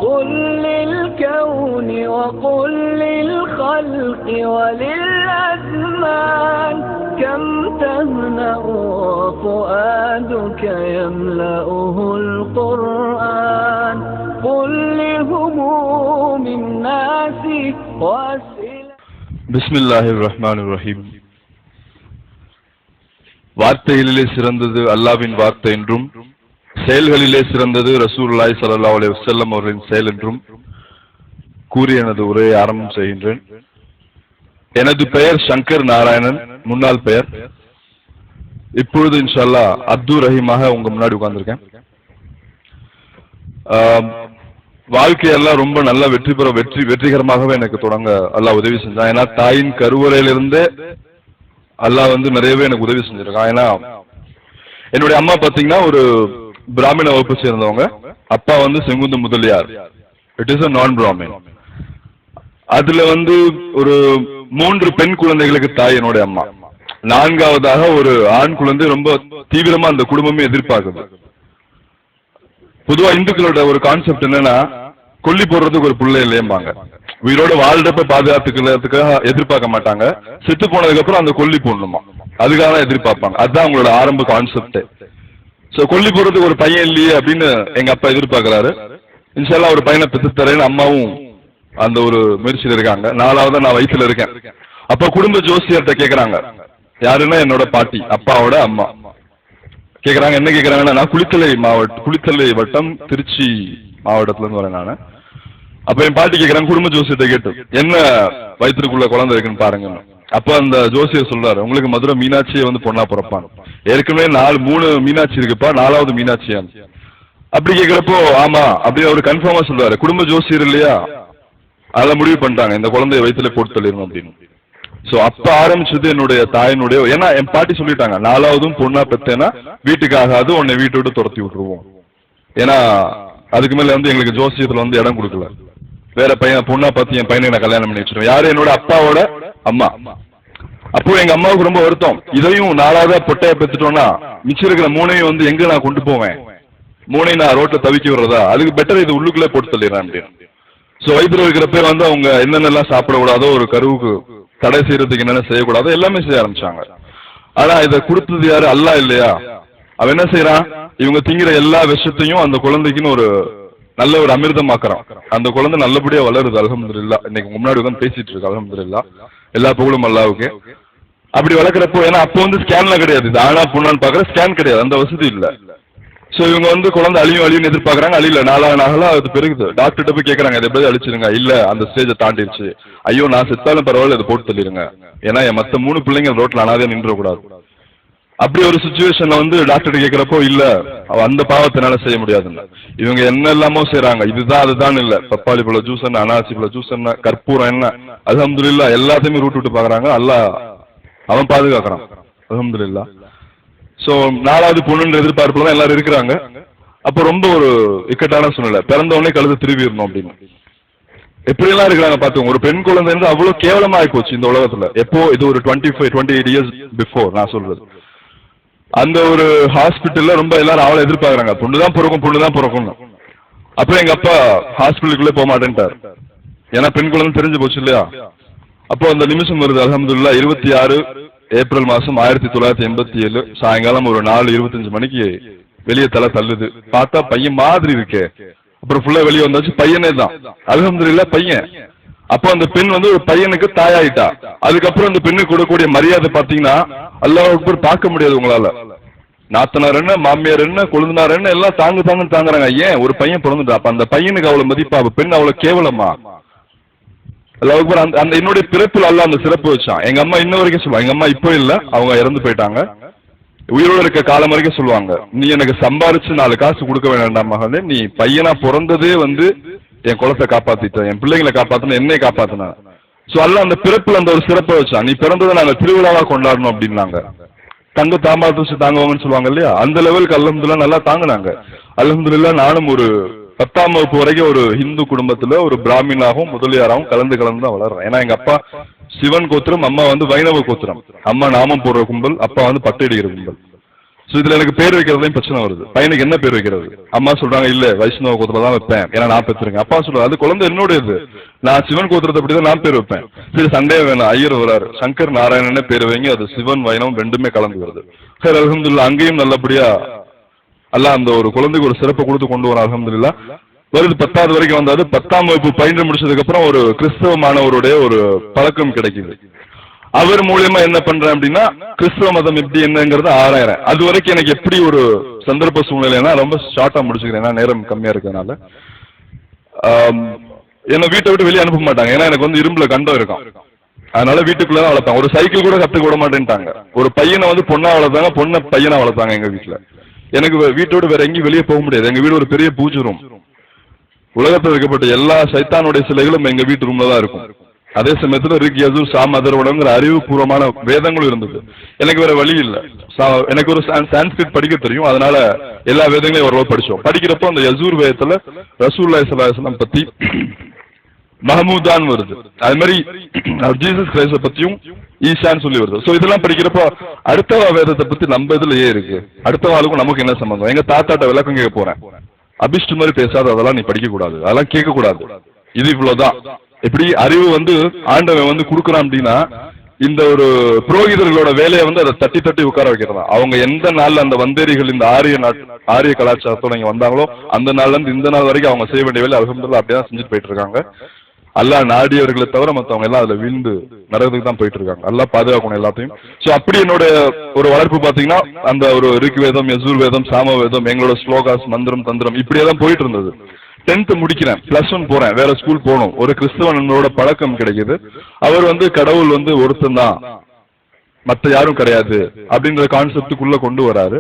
قل للكون وقل للخلق وللأزمان كم تهنأ وفؤادك يملأه القرآن قل لهموم الناس وأسئلة. بسم الله الرحمن الرحيم. வார்த்தைகளிலே சிறந்தது அல்லாஹ்வின் வார்த்தை என்றும் செயல்களிலே சிறந்தது ரசூலுல்லாஹி ஸல்லல்லாஹு அலைஹி வஸல்லம் அவர்களின் செயல் என்றும் கூறி எனது உரையை ஆரம்பம் செய்கின்றேன். எனது பெயர் சங்கர் நாராயணன், முன்னாள் பெயர். இப்பொழுது இன்ஷா அல்லாஹ் அப்துல் ரஹீமாக உங்க முன்னாடி உட்கார்ந்திருக்கேன். வாழ்க்கையெல்லாம் ரொம்ப நல்லா வெற்றிகரமாகவே எனக்கு தொடங்க அல்லாஹ் உதவி செஞ்சான். ஏன்னா தாயின் கருவறையிலிருந்தே அல்லாஹ் நிறையவே எனக்கு உதவி செஞ்சிருக்கான். ஏன்னா என்னுடைய அம்மா பாத்தீங்கன்னா ஒரு பிராமண வகுப்பை சேர்ந்தவங்க, அப்பா செங்குந்து முதலியார், இட் இஸ் அ நான் பிராமின். அதுல ஒரு 3 பெண் குழந்தைகளுக்கு தாய் என்னுடைய அம்மா. 4வதாக ஒரு ஆண் குழந்தை ரொம்ப தீவிரமா அந்த குடும்பமே எதிர்பார்க்குது. பொதுவா இந்துக்களோட ஒரு கான்செப்ட் என்னன்னா, கொல்லி போடுறதுக்கு ஒரு பிள்ளை இல்லையம்பாங்க. உயிரோட வாழ்றப்ப பாதுகாத்துக்கிறதுக்காக எதிர்பார்க்க மாட்டாங்க, செத்து போனதுக்கு அப்புறம் அந்த கொல்லி போடணுமா, அதுக்காக எதிர்பார்ப்பாங்க. அதுதான் அவங்களோட ஆரம்ப கான்செப்ட். சோ கொல்லி போடுறதுக்கு ஒரு பையன் இல்லையே அப்படின்னு எங்க அப்பா எதிர்பார்க்கிறாரு. இன்ஷா அல்லாஹ் ஒரு பையனை பெற்று தரேன்னு அம்மாவும் அந்த ஒரு முயற்சியில இருக்காங்க. 4வதா நான் வயிற்றுல இருக்கேன். அப்ப குடும்ப ஜோசியர்கிட்ட கேக்குறாங்க, யாருன்னா என்னோட பாட்டி, அப்பாவோட அம்மா. கேக்குறாங்க, என்ன கேக்குறாங்கன்னா, நான் குளித்தலை வட்டம் திருச்சி மாவட்டத்துல இருந்து வரேன் நானு. அப்ப என் பாட்டி கேக்குறாங்க, குடும்ப ஜோசியத்தை கேட்டு, என்ன வயிற்றுக்குள்ள குழந்தை இருக்குன்னு பாருங்க. அப்ப அந்த ஜோசியர் சொல்றாரு, உங்களுக்கு மதுரை மீனாட்சியை பொண்ணா பிறப்பான். ஏற்கனவே 3 மீனாட்சி இருக்குப்பா, 4வது மீனாட்சியா? அப்படி கேக்குறப்போ ஆமா அப்படி அவரு கன்ஃபார்மா சொல்றாரு. குடும்ப ஜோசியர் இல்லையா, அதெல்லாம் முடிவு பண்ணிட்டாங்க, இந்த குழந்தைய வயிற்றுல போட்டு தள்ளிடணும் அப்படின்னு. சோ அப்ப ஆரம்பிச்சது என்னுடைய தாயினுடைய, ஏன்னா என் பாட்டி சொல்லிட்டாங்க, 4வதும் பொண்ணா பெத்தேன்னா வீட்டுக்கு ஆகாது, உன்னை வீட்டை விட்டு துரத்தி விட்டுருவோம். ஏன்னா அதுக்கு மேல எங்களுக்கு ஜோசியத்துல இடம் கொடுக்கல. வேற பையன் பொண்ணா பார்த்து என் பையனை நான் கல்யாணம் பண்ணி வச்சிருவேன். யாரு? என்னோட அப்பாவோட அம்மா. அப்போ எங்க அம்மாவுக்கு ரொம்ப வருத்தம், இதையும் 4வதா பொட்டைய பெற்றுட்டோம்னா மிச்சம் இருக்கிற 3ஐயும் எங்க நான் கொண்டு போவேன், 3ஐயும் நான் ரோட்ல தவிக்க விடுறதா, அதுக்கு பெட்டர் இது உள்ளுக்குள்ளே போட்டு தள்ளிடுறேன் அப்படின்னு. சோ வயிற்றுல இருக்கிற பேர் அவங்க என்னென்னலாம் சாப்பிடக்கூடாதோ, ஒரு கருவுக்கு தடை செய்யறதுக்கு என்னென்ன செய்யக்கூடாதோ எல்லாமே செய்ய ஆரம்பிச்சாங்க. ஆனா இதை கொடுத்தது யாரு? அல்லாஹ் இல்லையா? அவன் என்ன செய்யறான், இவங்க திங்கிற எல்லா விஷயத்தையும் அந்த குழந்தைக்குன்னு ஒரு நல்ல ஒரு அமிர்தமாக்குறான். அந்த குழந்தை நல்லபடியா வளருது, அல்ஹம்துலில்லாஹ். இன்னைக்கு முன்னாடி பேசிட்டு இருக்கு, அல்ஹம்துலில்லாஹ். எல்லா புகழும் அல்லாஹ்வுக்கு. அப்படி வளர்க்குறப்போ, ஏன்னா அப்போ ஸ்கேன்லாம் கிடையாது, இது ஆனா பொண்ணான்னு பாக்குற ஸ்கேன் கிடையாது, அந்த வசதி இல்ல. சோ இவங்க குழந்தை அழியும் எதிர்பார்க்கறாங்க, அழியல. 4 நாளா அது பெருகுது. டாக்டர்கிட்ட போய் கேட்கறாங்க, இதை எப்படி அழிச்சிருங்க? இல்ல, அந்த ஸ்டேஜை தாண்டிடுச்சு. ஐயோ, நான் செத்தாலும் பரவாயில்ல, இதை போட்டு தள்ளிருங்க, ஏன்னா என் மத்த 3 பிள்ளைங்க ரோட்ல அனாதையா நின்றக்கூடாது. அப்படி ஒரு சிச்சுவேஷன்ல டாக்டர் கேட்கிறப்போ, இல்ல அந்த பாவத்தினால செய்ய முடியாதுன்னு. இவங்க என்ன எல்லாமோ செய்யறாங்க, இதுதான் அதுதான் இல்ல, பப்பாளி பழ ஜூஸ் என்ன, அனாசி பழ ஜூஸ் என்ன, கற்பூரம் என்ன, அல்ஹம்துலில்லாஹ் எல்லாத்தையுமே ரூட் விட்டு பாக்குறாங்க. அல்லாஹ் அவன் பாதுகாக்கிறான், அல்ஹம்துலில்லாஹ். சோ 4வது பொண்ணுன்ற எதிர்பார்ப்புல தான் எல்லாரும் இருக்கிறாங்க. அப்போ ரொம்ப ஒரு இக்கட்டான சூழ்நிலை, பிறந்தவொடனே கழுத்து திரும்பிடணும் அப்படின்னு. எப்படி எல்லாம் இருக்கிறாங்க பாத்துங்க. ஒரு பெண் குழந்தை அவ்வளவு கேவலமா ஆகி போச்சு இந்த உலகத்துல. எப்போ இது ஒரு 28 இயர்ஸ் பிஃபோர் நான் சொல்றது. அந்த ஒரு ஹாஸ்பிட்டல்ல ரொம்ப எல்லாரும் அவளை எதிர்பார்க்கறாங்க, பொண்ணுதான் பிறக்கும். அப்புறம் எங்க அப்பா ஹாஸ்பிட்டலுக்குள்ளே போக மாட்டேன்ட்டார், ஏன்னா பெண் குழந்தை தெரிஞ்சு போச்சு இல்லையா. அப்போ அந்த நிமிஷம் வருது, அல்ஹம்துலில்லாஹ். 26 ஏப்ரல் மாசம் 1987 சாயங்காலம் ஒரு 4:25 மணிக்கு வெளியே தள்ளுது. பார்த்தா பையன் மாதிரி இருக்கே. அப்புறம் ஃபுல்லா வெளியே வந்தாச்சு, பையனே தான், அல்ஹம்துலில்லாஹ் பையன். அப்போ அந்த பெண் ஒரு பையனுக்கு தாயாயிட்டா. அதுக்கப்புறம் அந்த பெண்ணுக்கு கொடுக்கக்கூடிய மரியாதை பாத்தீங்கன்னா அல்லாஹ் அக்பர் பார்க்க முடியாது உங்களால. நாத்தனார் என்ன, மாமியார் என்ன, கொழுந்தனார் என்ன, எல்லாம் தாங்குறாங்க. ஏன்? ஒரு பையன் பிறந்துட்டா. அப்ப அந்த பையனுக்கு அவ்வளவு மதிப்பா, பெண் அவ்வளவு கேவலமா? அல்லாஹ் அக்பர். அந்த என்னுடைய பிறப்பில் அல்லாஹ் அந்த சிறப்பு வச்சான். எங்க அம்மா இன்ன வரைக்கும் சொல்லுவாங்க, எங்க அம்மா இப்போ இல்ல, அவங்க இறந்து போயிட்டாங்க. உயிரோடு இருக்க காலம் வரைக்கும் சொல்லுவாங்க, நீ எனக்கு சம்பாரிச்சு 4 காசு கொடுக்க வேண்டாம் மகனே, நீ பையனா பிறந்ததே என் குலத்தை காப்பாத்திட்ட, என் பிள்ளைங்களை காப்பாத்தின, என்னை காப்பாத்தின. சோ அல்லாஹ் அந்த பிறப்புல அந்த ஒரு சிறப்பை வச்சான். நீ பிறந்ததை நாங்க திருவிழாவா கொண்டாடணும் அப்படின்னாங்க. தங்க தாம்பாளத்தை வச்சு தாங்குவாங்கன்னு சொல்லுவாங்க இல்லையா, அந்த லெவலுக்கு அல்ஹம்துலில்லாஹ் நல்லா தாங்கினாங்க. அல்ஹம்துலில்லாஹ் நானும் ஒரு 10ஆம் வகுப்பு வரைக்கும் ஒரு ஹிந்து குடும்பத்துல ஒரு பிராமினாகவும் முதலியாராகவும் கலந்து தான் வளர்றேன். ஏன்னா எங்க அப்பா சிவன் கோத்திரம், அம்மா வைணவ கோத்திரம். அம்மா நாமம் போடுற கும்பல், அப்பா பட்டு அடிக்கிற கும்பல். ஸோ இதுல எனக்கு பேர் வைக்கிறதுலையும் பிரச்சனை வருது. பையனுக்கு என்ன பேர் வைக்கிறது? அம்மா சொல்றாங்க இல்ல வைஷ்ணவ கோத்திரத்துல தான் வைப்பேன், ஏன்னா நான் பெற்றிருக்கேன். அப்பா சொல்றாரு அது குழந்தை என்னோட இது, நான் சிவன் கோத்திரத்தை அப்படிதான் நான் பேர் வைப்பேன். சரி சண்டே வேணும், ஐயர் வராரு, சங்கர் நாராயணனே பேர் வைங்க, அது சிவன் வைணவம் ரெண்டுமே கலந்து வருது. சரி அல்ஹம்துலில்லாஹ் அங்கேயும் நல்லபடியா அல்லாஹ் அந்த ஒரு குழந்தைக்கு ஒரு சிறப்பை கொடுத்து கொண்டு வர அல்ஹம்துலில்லாஹ். வருது 10வது வரைக்கும் வந்தாரு. 10ஆம் வகுப்பு பயின்று முடிச்சதுக்கு அப்புறம் ஒரு கிறிஸ்தவ மாணவருடைய ஒரு பழக்கம் கிடைக்குது. அவர் மூலியமா என்ன பண்றேன் அப்படின்னா கிறிஸ்தவ மதம் எப்படி என்னங்கிறத ஆராயறேன். அது வரைக்கும் எனக்கு எப்படி ஒரு சந்தர்ப்ப சூழ்நிலைன்னா ரொம்ப ஷார்ட்டா முடிச்சுக்கிறேன், ஏன்னா நேரம் கம்மியா இருக்கிறதுனால. என்ன வீட்டை விட்டு வெளியே அனுப்ப மாட்டாங்க, ஏன்னா எனக்கு வந்து இரும்புல கண்டம் இருக்கும், அதனால வீட்டுக்குள்ளதான் வளர்த்தாங்க. ஒரு சைக்கிள் கூட கத்துக்க விட மாட்டேன்ட்டாங்க. ஒரு பையனை வந்து பொண்ணா வளர்த்தாங்க, பொண்ணை பையனா வளர்த்தாங்க எங்க வீட்டுல. எனக்கு வீட்டோட வேற எங்கேயும் வெளியே போக முடியாது. எங்க வீடு ஒரு பெரிய பூஜை ரூம். உலகத்தில் வைக்கப்பட்ட எல்லா சைத்தானுடைய சிலைகளும் எங்க வீட்டு ரூம்ல தான் இருக்கும். அதே சமயத்துல ரிக் யஜுர் சாம் அதர்வடங்கிற அறிவுபூர்வமான வேதங்களும் இருந்தது. எனக்கு வேற வழி இல்லை. எனக்கு ஒரு சான்ஸ்கிரிட் படிக்க தெரியும், அதனால எல்லா வேதங்களையும் ஓரளவு படிச்சோம். படிக்கிறப்போ அந்த யசூர் வேதத்துல ரசூலுல்லாஹி ஸல்லல்லாஹு அலைஹி வஸல்லம் பத்தி மஹமூதான் வருது, அது மாதிரி ஜீசஸ் கிரைஸ்ட பத்தியும் ஈசான்னு சொல்லி வருது. ஸோ இதெல்லாம் படிக்கிறப்போ அடுத்த வேதத்தை பத்தி நம்ம இதுலயே இருக்கு, அடுத்த ஆளுக்கும் நமக்கு என்ன சம்பந்தம்? எங்க தாத்தாட்ட விளக்கம் கேட்க போறேன், அபிஷ்டு மாதிரி பேசாத, அதெல்லாம் நீ படிக்க கூடாது, அதெல்லாம் கேட்க கூடாது, இது இவ்வளவுதான். எப்படி அறிவு வந்து ஆண்டவன் வந்து கொடுக்குறான் அப்படின்னா இந்த ஒரு புரோகிதர்களோட வேலையை வந்து அதை தட்டி தட்டி உட்கார வைக்கிறதா. அவங்க எந்த நாள்ல அந்த வந்தேரிகள் இந்த ஆரிய கலாச்சாரத்தோட இங்க வந்தாங்களோ அந்த நாள்ல இருந்து இந்த நாள் வரைக்கும் அவங்க செய்ய வேண்டிய வேலை அல்ஹம்துலில்லாஹ் அப்படிதான் செஞ்சுட்டு போயிட்டு இருக்காங்க. அல்லாஹ் நாடியவர்களை தவிர மற்றவங்க எல்லாம் அதுல விழுந்து நரகத்துக்கு தான் போயிட்டு இருக்காங்க. அல்லாஹ் பாதுகாக்கணும் எல்லாத்தையும். ஸோ அப்படி என்னோட ஒரு வளர்ப்பு பாத்தீங்கன்னா அந்த ஒரு ரிக் வேதம், யஜுர் வேதம், சாம வேதம், எங்களோட ஸ்லோகாஸ், மந்திரம், தந்திரம் இப்படியே தான் போயிட்டு இருந்தது. 10th முடிக்கிறேன், +1 போறேன், வேற ஸ்கூல் போகணும். ஒரு கிறிஸ்தவ நண்பரோட பழக்கம் கிடைக்குது. அவர் வந்து கடவுள் வந்து ஒருத்தன் தான், மற்ற யாரும் கிடையாது அப்படின்ற கான்செப்டுக்குள்ள கொண்டு வராரு.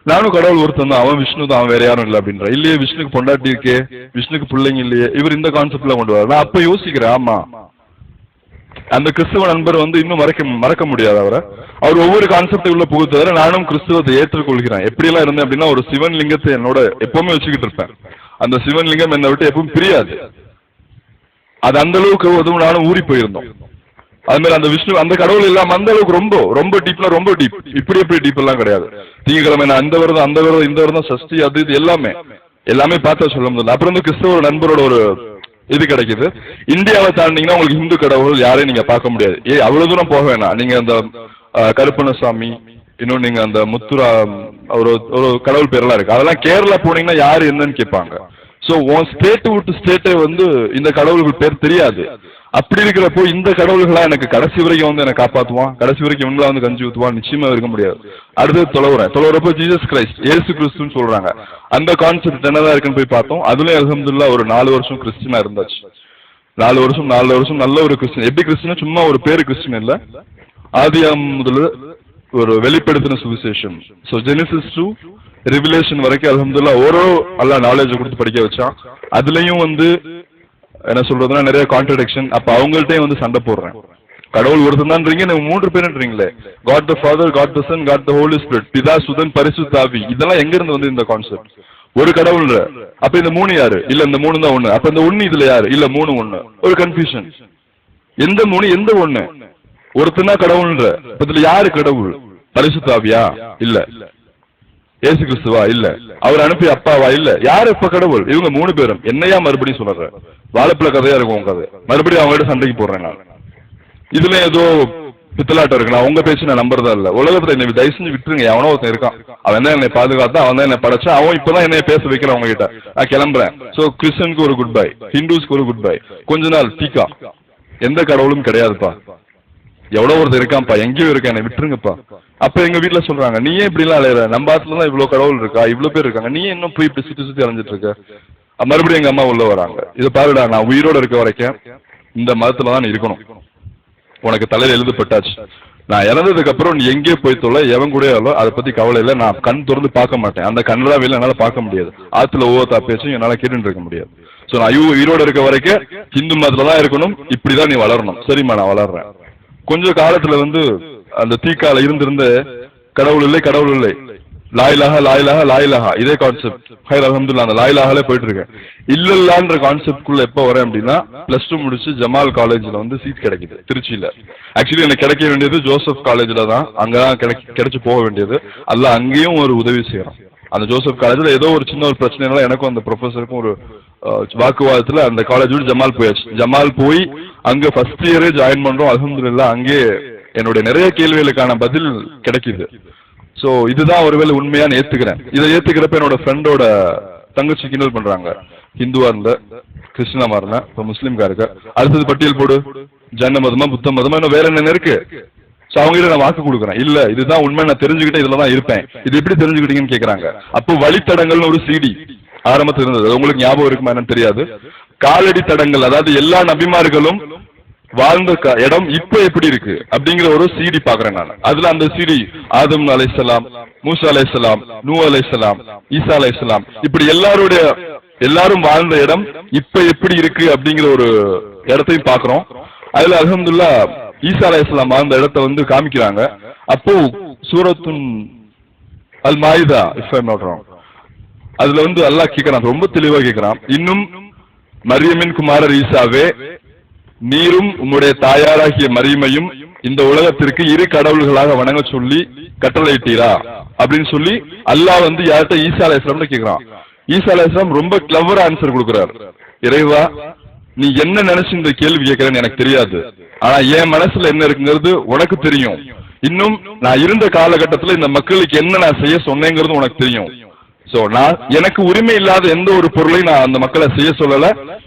நானும் கடவுள் ஒருத்தன் தான், அவன் விஷ்ணு தான், அவன் வேற யாரும் இல்லை அப்படின்ற. இல்லையே விஷ்ணுக்கு பொண்டாட்டி இருக்கே, விஷ்ணுக்கு பிள்ளைங்க இல்லையே, இவர் இந்த கான்செப்ட்ல கொண்டு வர. நான் அப்ப யோசிக்கிறேன், ஆமா அந்த கிறிஸ்தவ நண்பர் வந்து இன்னும் மறக்க முடியாது அவரை. அவர் ஒவ்வொரு கான்செப்ட் உள்ள புகுத்துவாரு. நானும் கிறிஸ்தவத்தை ஏற்றுக்கொள்கிறேன். எப்படியெல்லாம் இருந்தேன் அப்படின்னா ஒரு சிவன் லிங்கத்தை என்னோட எப்பவுமே வச்சுக்கிட்டு இருப்பேன். அந்த சிவன் லிங்கம் என்னை விட்டு எப்பவும் பிரியாது. அது அந்த அளவுக்கு உதவும் நானும் ஊறி போயிருந்தோம். அது மாதிரி அந்த விஷ்ணு அந்த கடவுள் இல்லாம அந்த அளவுக்கு ரொம்ப ரொம்ப டீப்ல ரொம்ப டீப், இப்படி எப்படி டீப் எல்லாம் கிடையாது. திங்கக்கிழமை நான் அந்த விரதம் அந்த விரதம் இந்த விரதம் சஷ்டி அது இது எல்லாமே பார்த்தா சொல்ல முடியல. அப்புறம் வந்து கிறிஸ்தவ நண்பரோட ஒரு இது கிடைக்குது. இந்தியாவை தாண்டிங்கன்னா உங்களுக்கு இந்து கடவுள் யாரையும் நீங்க பார்க்க முடியாது. அவ்வளவு தூரம் போக வேணாம். நீங்க அந்த கருப்பணசாமி, இன்னும் நீங்க அந்த முத்துரா ஒரு கடவுள் பேரெல்லாம் இருக்கு, அதெல்லாம் கேரளா போனீங்கன்னா யாரு என்னன்னு கேட்பாங்க. ஸோ உன் ஸ்டேட் விட்டு ஸ்டேட்டே வந்து இந்த கடவுள்கள் பேர் தெரியாது. அப்படி இருக்கிறப்போ இந்த கடவுள்களா எனக்கு கடைசி வரைக்கும் வந்து எனக்கு காப்பாற்றுவான், கடைசி வரைக்கும் இவங்களா வந்து கஞ்சி ஊற்றுவான், நிச்சயமா இருக்க முடியாது. அடுத்தது தொலைவுறப்போ ஜீசஸ் கிரைஸ்ட், ஏசு கிறிஸ்துன்னு சொல்றாங்க. அந்த கான்செப்ட் என்னதான் இருக்குன்னு போய் பார்த்தோம். அதுலயும் அல்ஹம்துலில்லாஹ் ஒரு 4 வருஷம் கிறிஸ்டினா இருந்தாச்சு. 4 வருஷம் நல்ல ஒரு கிறிஸ்டின். எப்படி கிறிஸ்டின்? சும்மா ஒரு பேரு கிறிஸ்டின் இல்ல, ஆதியாம் முதல்ல ஒரு வெளிப்படுத்தின சுவிசேஷம். ஸோ ஜெனிசிஸ் டு ரிவிலேஷன் வரைக்கும் அல்ஹம்துலில்லாஹ் ஒரு அல்லாஹ் நாலேஜ் கொடுத்து படிக்க வச்சான். அதுலயும் வந்து என்ன சொல்றதுன்னா நிறைய கான்ட்ரடிக்ஷன். அப்ப அவங்கள்ட்டையும் வந்து சண்டை போடுறேன். கடவுள் ஒருத்தன் தான்றீங்க, நீங்க 3 பேருன்றீங்களே, God the father, God the Sun, God the Holi spirit, பிதா சுதன் பரிசுத்த ஆவி. இதெல்லாம் எங்க இருந்து வந்து இந்த கான்செப்ட்? ஒரு கடவுள். அப்ப இந்த 3 யாரு? இல்ல இந்த 3 தான் 1. அப்ப இந்த 1 இதுல யாரு? இல்ல 3 1. ஒரு கன்ஃபியூஷன். எந்த 3 எந்த 1? ஒருத்தனா கடவுள்ன்ற. இதுல யாரு கடவுள்? பரிசுத்த ஆவியா? இல்ல. ஏசு கிறிஸ்துவா? இல்ல. அவர் அனுப்பி அப்பாவா? இல்ல. யாரு இப்ப கடவுள்? இவங்க 3 பேரும். என்னையா மறுபடியும் சொல்ற? வாழைப்பழ கதையா இருக்கும் உங்க கதை. மறுபடியும் அவங்ககிட்ட சண்டைக்கு போடுறேன் நான். இதுல ஏதோ பித்தலாட்டம் இருக்கு. நான் உங்க பேச்சு நான் நம்புறதா இல்ல. உலகத்துல என்னை தயவு செஞ்சு விட்டுருங்க. எவனோ ஒருத்தன் இருக்கான், அவன் தான் என்னை பாதுகாத்தான், அவன் தான் என்னை படைச்சான், அவன் இப்பதான் என்னைய பேச வைக்கிறான் அவங்க கிட்ட. நான் கிளம்புறேன். சோ கிறிஸ்டியனுக்கு ஒரு குட் பை, ஹிந்துஸ்க்கு ஒரு குட் பை. கொஞ்ச நாள் தீக்கா, எந்த கடவுளும் கிடையாதுப்பா, எவ்வளவு ஒருத்தர் இருக்கான்ப்பா, எங்கேயோ இருக்கா, என்னை விட்டுருங்கப்பா. அப்ப எங்க வீட்டுல சொல்றாங்க, நீ ஏன் இப்படி எல்லாம் அலையிற? நம்ம ஆத்துல தான் இவ்வளவு கடவுள் இருக்கா, இவ்வளவு பேர் இருக்காங்க, நீ இன்னும் போய் இப்படி சுத்தி சுத்தி அலைஞ்சிட்டு இருக்க? மறுபடியும் எங்க அம்மா உள்ள வராங்க. இதை பாருடா, நான் உயிரோட இருக்க வரைக்கும் இந்த மதத்துலதான் நீ இருக்கணும், உனக்கு தலையில எழுதப்பட்டாச்சு. நான் இறந்ததுக்கு அப்புறம் நீ எங்கேயோ போய் தொலை, எவன் கூட அதை பத்தி கவலை இல்லை, நான் கண் திறந்து பார்க்க மாட்டேன். அந்த கண்ணெல்லாம் வெளியில என்னால பார்க்க முடியாது. ஆத்துல ஒவ்வொருத்தா பேச்சும் என்னால கேட்டுட்டு இருக்க முடியாது. சோ நான் உயிரோட இருக்க வரைக்கும் இந்து மதத்துல தான் இருக்கணும், இப்படிதான் நீ வளரணும். சரிம்மா, நான் வளர்றேன். கொஞ்ச காலத்துல வந்து அந்த தீக்கால இருந்திருந்த கடவுள் இல்லை கடவுள் இல்லை, லாயிலாக லாயிலாக லாயிலாக இதே கான்செப்ட். ஹைர் அல்ஹம்துலில்லாஹ் அந்த லாயிலாகலே போயிட்டு இருக்கேன். இல்லல்லான்ற கான்செப்ட்குள்ள எப்போ வரேன் அப்படின்னா +2 முடிச்சு ஜமால் காலேஜ்ல வந்து சீட் கிடைக்குது திருச்சியில. ஆக்சுவலி எனக்கு கிடைக்க வேண்டியது ஜோசப் காலேஜ்ல தான், அங்கதான் கிடைச்சு போக வேண்டியது. அல்லாஹ் அங்கேயும் ஒரு உதவி செய்யறான். அந்த ஜோசப் காலேஜ்ல ஏதோ ஒரு சின்ன ஒரு பிரச்சனைனால எனக்கும் அந்த ப்ரொஃபஸருக்கும் ஒரு வாக்குவாதத்துல அந்த காலேஜ் விட்டு ஜமால் போயாச்சு. ஜமால் போய் அங்க ஃபர்ஸ்ட் இயரே ஜாயின் பண்றோம். அல்ஹம்துலில்லாஹ் அங்கே என்னுடைய நிறைய கேள்விகளுக்கான பதில் கிடைக்குது. சோ இதுதான் ஒருவேளை உண்மையான ஏத்துக்கிறேன். இதை ஏத்துக்கிறப்ப என்னோட ஃப்ரெண்டோட தங்கச்சி கிண்டல் பண்றாங்க, ஹிந்துவா இருந்த கிறிஸ்டினா மாறின இப்ப முஸ்லீம்கா இருக்க. அடுத்தது பட்டியல் போடு, ஜைன மதமா புத்த மதமா இன்னும் வேற என்ன இருக்கு. சோ அவங்க நான் வாக்கு கொடுக்குறேன், இல்ல இதுதான் உண்மை, நான் தெரிஞ்சுக்கிட்டேன், இதுலதான் இருப்பேன். இது எப்படி தெரிஞ்சுக்கிட்டீங்கன்னு கேக்குறாங்க. அப்போ வழித்தடங்கள்னு ஒரு CD ஆரம்பத்தில் இருந்தது, உங்களுக்கு ஞாபகம் இருக்குமா என்னன்னு தெரியாது. காலடி தடங்கள், அதாவது எல்லா நபிமார்களும் வாழ்ந்த இடம் இப்ப எப்படி இருக்கு அப்படிங்கிற ஒரு CD பாக்குறேன் நான். அதுல அந்த CD ஆதம் அலைஹிஸ்ஸலாம், மூசா அலைஹிஸ்ஸலாம், நூ அலைஹிஸ்ஸலாம், ஈசா அலைஹிஸ்ஸலாம், இப்படி எல்லாரும் வாழ்ந்த இடம் இப்ப எப்படி இருக்கு அப்படிங்கிற ஒரு இடத்தையும் பாக்குறோம். அதுல அல்ஹம்துலில்லாஹ் ஈசா அலைஹிஸ்ஸலாம் வாழ்ந்த இடத்தை வந்து காமிக்கிறாங்க. அப்போ சூரத்துன் அல் மாயிதா if I am not wrong, அதுல வந்து அல்லாஹ் கேக்குறான், ரொம்ப தெளிவா கேக்குறான், இன்னும் மரியமின் குமாரர் ஈசாவே, நீரும் உம்முடைய தாயாராகிய மரியமையும் இந்த உலகத்திற்கு இரு கடவுள்களாக வணங்க சொல்லி கட்டளையிட்டீரா அப்படின்னு சொல்லி அல்லாஹ் வந்து யார்கிட்ட ஈசா அலைஹிஸ்ஸலாம் கேக்குறான். ஈசா அலைஹிஸ்ஸலாம் ரொம்ப கிளவரா ஆன்சர் கொடுக்கிறார். இறைவா, நீ என்ன நினைச்சு இந்த கேள்வி கேட்கிறேன்னு எனக்கு தெரியாது, ஆனா என் மனசுல என்ன இருக்குங்கிறது உனக்கு தெரியும். இன்னும் நான் இருந்த காலகட்டத்துல இந்த மக்களுக்கு என்ன நான் செய்ய சொன்னேங்கிறது உனக்கு தெரியும். சோ நான் எனக்கு உரிமை இல்லாத எந்த ஒரு பொருளையும் நான் அந்த மக்களை செய்ய சொல்லல,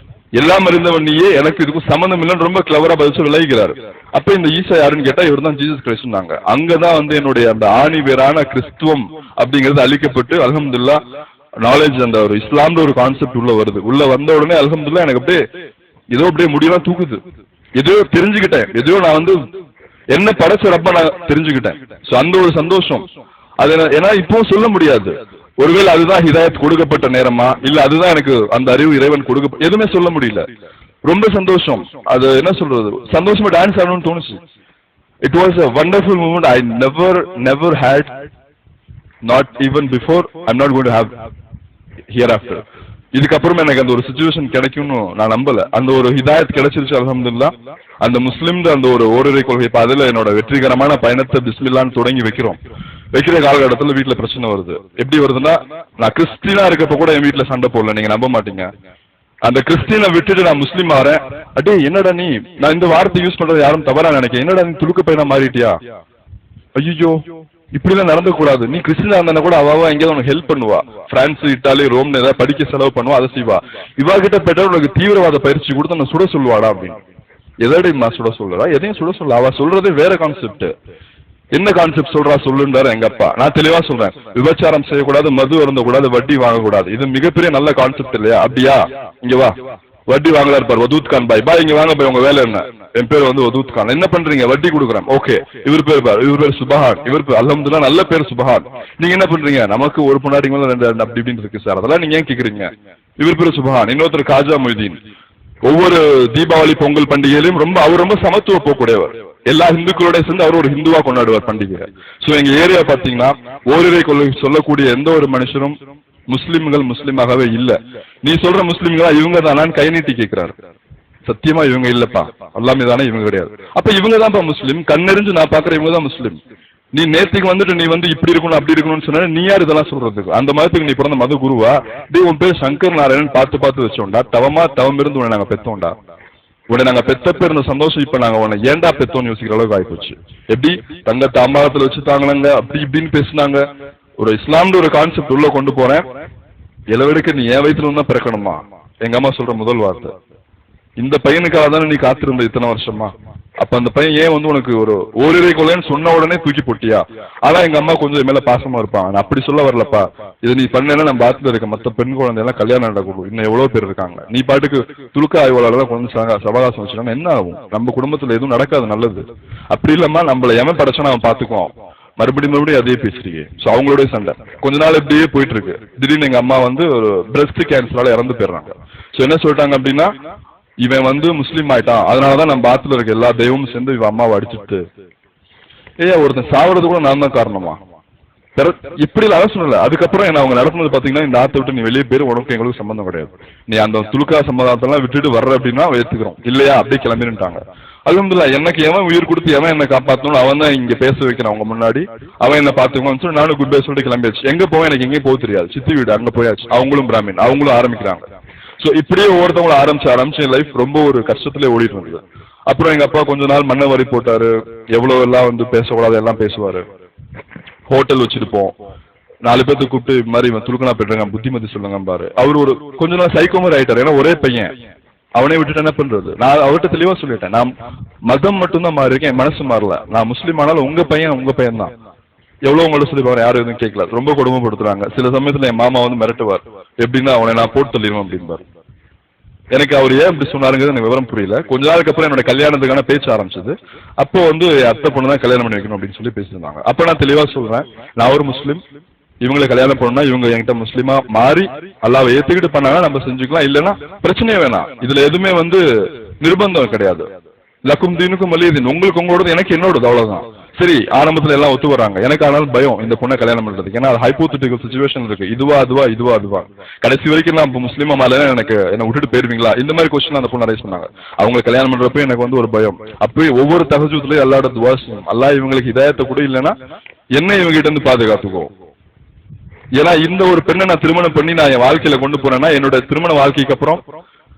எல்லாம் இருந்தவன் நீயே, எனக்கு இதுக்கும் சம்பந்தம் இல்லைன்னு ரொம்ப கிளவரா பதில் விளைகிறார். அப்ப இந்த ஈசா யாருன்னு கேட்டா இவர் தான் ஜீசஸ் கிரைஸ்ட்னாங்க. அங்கதான் வந்து என்னுடைய அந்த ஆணி வேறான கிறிஸ்துவம் அப்படிங்கிறது அழிக்கப்பட்டு அல்ஹம்துலில்லாஹ் நாலேஜ், அந்த ஒரு இஸ்லாம்ல ஒரு கான்செப்ட் உள்ள வருது. உள்ள வந்த உடனே அல்ஹம்துலில்லாஹ் எனக்கு அப்படியே ஏதோ அப்படியே முடியெல்லாம் தூக்குது. எதையோ தெரிஞ்சுக்கிட்டேன், எதையோ நான் வந்து என்ன படைச்ச நான் தெரிஞ்சுக்கிட்டேன். சோ அந்த ஒரு சந்தோஷம் அது ஏன்னா இப்போ சொல்ல முடியாது. ஒருவேளை அதுதான் ஹிதாயத் கொடுக்கப்பட்ட நேரமா, இல்ல அதுதான் எனக்கு அந்த அறிவு இறைவன் கொடுக்க, எதுவுமே சொல்ல முடியல. ரொம்ப சந்தோஷம். அது என்ன சொல்றது, சந்தோஷமா டான்ஸ் ஆடணும்னு தோணுச்சு. It was a wonderful moment I never had, not even before, I'm not going to have hereafter. இதுக்கப்புறம் எனக்கு அந்த ஒரு சிச்சுவேஷன் கிடைக்கும்னு நான் நம்பல. அந்த ஒரு ஹிதாயத் கிடைச்சிருச்சு அல்ஹம்துலில்லாஹ். அந்த முஸ்லிம் அந்த ஒரு ஓரிரை கொள்கை பாதையில என்னோட வெற்றிகரமான பயணத்தை பிஸ்மில்லான்னு தொடங்கி வைக்கிற காலகட்டத்தில் வீட்டுல பிரச்சனை வருது. எப்படி வருதுன்னா, நான் கிறிஸ்டினா இருக்கப்ப கூட என் வீட்டுல சண்டை போடல, நீங்க நம்ப மாட்டீங்க. அந்த கிறிஸ்டினை விட்டுட்டு நான் முஸ்லீம் ஆறேன். அடே என்னடா நீ, நான் இந்த வார்த்தை யூஸ் பண்றது யாரும் தவறா நினைக்கிறேன், என்னடா நீ துலுக்க பையனா மாறிட்டியா, ஐயோ இப்படிலாம் நடந்த கூடாது, நீ கிறிஸ்டினா இருந்தா கூட அவாவா எங்கேயாவது உனக்கு ஹெல்ப் பண்ணுவா, பிரான்ஸ் இட்டாலி ரோம்னு ஏதாவது படிக்க செலவு பண்ணுவா, அதை செய்வா. இவா கிட்ட போயிட்டா உனக்கு தீவிரவாத பயிற்சி கொடுத்து நான் சுட சொல்லுவாடா அப்படின்னு. எதடிமா சுட சொல்லுறா, எதையும் சுட சொல்ல, அவ சொல்றதே வேற கான்செப்ட். என்ன கான்செப்ட் சொல்றா சொல்லுன்றாரு எங்க அப்பா. நான் தெளிவா சொல்றேன், விபச்சாரம் செய்யக்கூடாது, மது அருந்தக்கூடாது, வட்டி வாங்கக்கூடாது, இது மிகப்பெரிய நல்ல கான்செப்ட் இல்லையா? அப்படியா, இங்க வா, வட்டி வாங்கலாம் இருப்பார் வதூத் கான் பாய், பாய் இங்க வாங்க போய், உங்க வேலை என்ன? என் பேர் வந்து வதூத் கான், என்ன பண்றீங்க? வட்டி கொடுக்குறேன். ஓகே, இவர் பேர் பார், இவர் பேர் சுபஹான், இவர் பேர் அல்ஹம்துலில்லாஹ் நல்ல பேர் சுபஹான். நீங்க என்ன பண்றீங்க? நமக்கு ஒரு பொண்டாட்டி மேல ரெண்டு அப்படி இப்படின்னு இருக்கு சார், அதெல்லாம் நீங்க ஏன் கேக்குறீங்க? இவர் பேர் சுபஹான். இன்னொருத்தர் காஜா மொய்தீன், ஒவ்வொரு தீபாவளி பொங்கல் பண்டிகையிலும் அவர் ரொம்ப சமத்துவ போக்கூடியவர். எல்லா ஹிந்துக்களோட சேர்ந்து அவர் ஒரு ஹிந்துவா கொண்டாடுவார் பண்டிகை. சோ எங்க ஏரியா பாத்தீங்கன்னா ஓரிரை கொள்கை சொல்லக்கூடிய எந்த ஒரு மனுஷரும் முஸ்லிம்கள் முஸ்லிமாகவே இல்ல. நீ சொல்ற முஸ்லிம்களா இவங்க தானான்னு கை நீட்டி கேட்கிறாரு. சத்தியமா இவங்க இல்லப்பா, எல்லாமே தானே இவங்க கிடையாது. அப்ப இவங்க தான்ப்பா முஸ்லிம், கண்ணெறிஞ்சு நான் பாக்குற இவங்க தான் முஸ்லிம். நீ நேற்றுக்கு வந்துட்டு நீ வந்து இப்படி இருக்கணும் அப்படி இருக்கணும்னு சொன்னா நீ யார் இதெல்லாம் சொல்றதுக்கு? அந்த மதத்துக்கு நீ பிறந்த மத குருவா? டே உன் பேர் சங்கர் நாராயணன் பார்த்து வச்சோம்டா, தவம் இருந்து உன்னை நாங்க பெத்தோம்டா, உன்னை நாங்க பெத்த பேர் இருந்த சந்தோஷம் இப்ப நாங்க உன்னை ஏண்டா பெத்தோம்னு யோசிக்கிற அளவுக்கு ஆயிப்போச்சு. எப்படி தங்கத்தை அம்மாவத்துல வச்சுட்டாங்களாங்க அப்படி இப்படின்னு பேசினாங்க. ஒரு இஸ்லாம்னு ஒரு கான்செப்ட் உள்ள கொண்டு போறேன், இளவெடுக்க நீ என் வயிற்றுல தான் பிறக்கணுமா? எங்க அம்மா சொல்ற முதல் வார்த்தை, இந்த பையனுக்காக தானே நீ காத்திருந்த இத்தனை வருஷமா, அப்ப அந்த பையன் ஏன் வந்து உனக்கு ஒரு ஓரிரை கொலைன்னு சொன்ன உடனே தூக்கி போட்டியா? ஆனா எங்க அம்மா கொஞ்சம் மேல பாசமா இருப்பான். நான் அப்படி சொல்ல வரலப்பா, இது நீ பண்ணேன்னா நம்ம பாத்துல இருக்க மத்த பெண் குழந்தை எல்லாம் கல்யாணம் நடக்கும், இன்னும் எவ்வளவு பேர் இருக்காங்க, நீ பாட்டுக்கு துலுக்க ஆய்வாளர் கொஞ்சம் சவகாசம் வச்சுக்கணும், என்ன ஆகும்? நம்ம குடும்பத்துல எதுவும் நடக்காது நல்லது. அப்படி இல்லாம நம்மள எவன் படைச்சா அவன் பாத்துக்குவோம். மறுபடியும் அதே பேசுறீங்க. சோ அவங்களுடைய சண்டை கொஞ்ச நாள் இப்படியே போயிட்டு இருக்கு. திடீர்னு எங்க அம்மா வந்து ஒரு பிரஸ்ட் கேன்சரால இறந்து போயிடுறாங்க. சோ என்ன சொல்லிட்டாங்க அப்படின்னா, இவன் வந்து முஸ்லீம் ஆயிட்டான், அதனாலதான் நம்ம பாத்துல இருக்க எல்லா தெய்வமும் சேர்ந்து இவன் அம்மாவை அடிச்சுட்டு, ஒருத்தன் சாவறது கூட நான் தான் காரணமா? இப்படி ஆலோசனை. அதுக்கப்புறம் என்ன அவங்க நடத்துனது பாத்தீங்கன்னா, இந்த ஆத்தை விட்டு நீ வெளியே பேர், உனக்கு எங்களுக்கு சம்பந்தம் கிடையாது, நீ அந்த துலுக்கா சம்பந்தத்தெல்லாம் விட்டுட்டு வர்ற அப்படின்னா ஏத்துக்கிறோம், இல்லையா அப்படியே கிளம்பிட்டாங்க. அல்ஹம்துலில்லாஹ் எனக்கு எவன் உயிர் கொடுத்து எவன் என்ன காப்பாற்றணும் அவன் தான் இங்க பேச வைக்கிறான் அவங்க முன்னாடி, அவன் என்ன பாத்துக்கோன்னு சொல்லி நானும் குட் பை சொல்லிட்டு கிளம்பியாச்சு. எங்க போவேன் எனக்கு எங்கேயும் போக தெரியாது, சித்தி வீடு அங்க போயாச்சு. அவங்களும் பிராமின், அவங்களும் ஆரம்பிக்கிறாங்க. ஸோ இப்படியே ஒவ்வொருத்தவங்களும் ஆரம்பிச்சு என் லைஃப் ரொம்ப ஒரு கஷ்டத்திலே ஓடிட்டு இருந்தது. அப்புறம் எங்க அப்பா கொஞ்ச நாள் மண்ணை வரி போட்டாரு, எவ்வளவு எல்லாம் வந்து பேசக்கூடாது எல்லாம் பேசுவாரு. ஹோட்டல் வச்சிருப்போம், 4 பேர்த்து கூப்பிட்டு இது மாதிரி துலுக்கனா போயிட்டாங்க, புத்திமதி சொல்லுங்க பாரு. அவர் ஒரு கொஞ்ச நாள் சைக்கோ மாதிரி ஆயிட்டாரு. ஏன்னா ஒரே பையன், அவனே விட்டுட்டு என்ன பண்றது. நான் அவர்கிட்ட தெளிவா சொல்லிட்டேன், நான் மதம் மட்டும்தான் மாறி இருக்கேன், என் மனசு மாறல. நான் முஸ்லீம் ஆனாலும் உங்க பையன் தான். எவ்வளவு உங்களை சொல்லி பாரு, யாரும் எதுவும் கேட்கல, ரொம்ப கொடுமைப்படுத்துறாங்க. சில சமயத்துல என் மாமா வந்து மிரட்டுவார், எப்படின்னா அவனை நான் போட்டு தள்ளிடுவேன் அப்படின்பாரு. எனக்கு அவர் ஏன் இப்படி சொன்னாருங்கிறது எனக்கு விவரம் புரியல. கொஞ்ச நாளுக்கு அப்புறம் என்னோட கல்யாணத்துக்கான பேச்சு ஆரம்பிச்சது. அப்போ வந்து அத்தை பொண்ணு தான் கல்யாணம் பண்ணி வைக்கணும் அப்படின்னு சொல்லி பேசியிருந்தாங்க. அப்ப நான் தெளிவா சொல்றேன், நான் ஒரு முஸ்லீம், இவங்களை கல்யாணம் பண்ணா இவங்க என்கிட்ட முஸ்லீமா மாறி அல்லாவை ஏத்துக்கிட்டு பண்ணாங்கன்னா நம்ம செஞ்சுக்கலாம், இல்லைன்னா பிரச்சனையே வேணாம். இதுல எதுவுமே வந்து நிர்பந்தம் கிடையாது. லக்கும் தீனுக்கும் வலியுதீன், உங்களுக்கு உங்களோட எனக்கு என்னோட அவ்வளவுதான். சரி, ஆரம்பத்துல எல்லாம் ஒத்து வராங்க. எனக்கு ஆனாலும் பயம் இந்த பொண்ணை கல்யாணம் பண்றதுக்கு, ஏன்னா ஹைப்போதெட்டிக்கல் சிச்சுவேஷன் இருக்கு, இதுவா கடைசி வரைக்கும் நான் முஸ்லீமா மேல எனக்கு என்ன விட்டுட்டு போயிருவீங்களா, இந்த மாதிரி கொஸ்டின் அந்த பொண்ணு ரைஸ் பண்ணாங்க. அவங்க கல்யாணம் பண்றப்ப எனக்கு வந்து ஒரு பயம். அப்பவே ஒவ்வொரு தகஜத்துலயும் எல்லாரோட துவா செய்யும், அல்லாஹ் இவங்களுக்கு ஹிதாயத்தை கூட இல்லைன்னா என்ன இவங்க கிட்ட இருந்து பாதுகாத்துக்கோ. ஏன்னா இந்த ஒரு பெண்ணை நான் திருமணம் பண்ணி நான் என் வாழ்க்கையில கொண்டு போறேன்னா, என்னோட திருமண வாழ்க்கைக்கு அப்புறம்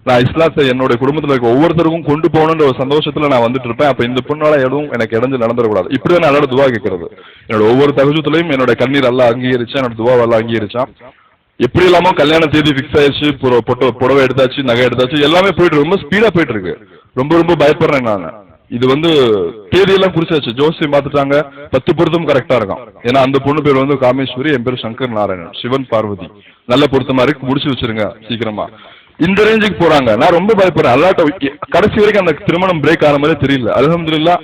நான் இஸ்லாத்தை என்னோட குடும்பத்தில் இருக்க ஒவ்வொருத்தருக்கும் கொண்டு போகணுன்ற ஒரு சந்தோஷத்துல நான் வந்துட்டு இருப்பேன். அப்ப இந்த பொண்ணால எதுவும் எனக்கு இடைஞ்சு நடந்துடக்கூடாது. இப்படிதான் நான் என்னோட துவா கேட்கறது. என்னோட ஒவ்வொரு தகஜத்துலையும் என்னோட கண்ணீர் எல்லாம் அங்கீகரிச்சா, என்னோட துவா எல்லாம் அங்கீகரிச்சான். எப்படி இல்லாம கல்யாண தேதி பிக்ஸ் ஆயிடுச்சு, புடவை எடுத்தாச்சு, நகை எடுத்தாச்சு, எல்லாமே போயிட்டு ரொம்ப ஸ்பீடா போயிட்டு இருக்கு. ரொம்ப பயப்படுறேன் நான். இது வந்து தேதியெல்லாம் குறிச்சாச்சு, ஜோசியம் பார்த்துட்டாங்க, 10 பொருத்தம் கரெக்டா இருக்கும். ஏன்னா அந்த பொண்ணு பேர் வந்து காமேஸ்வரி, என் பேர் சங்கர் நாராயணன், சிவன் பார்வதி, நல்ல பொருத்தமா இருக்கு, முடிச்சு வச்சிருங்க சீக்கிரமா. இந்த ரேஞ்சுக்கு போறாங்க. நான் ரொம்ப பயப்படுறேன். அல்லாட்ட கடைசி வரைக்கும் அந்த திருமணம் பிரேக் ஆன மாதிரி தெரியல. அல்ஹம்துலில்லாஹ்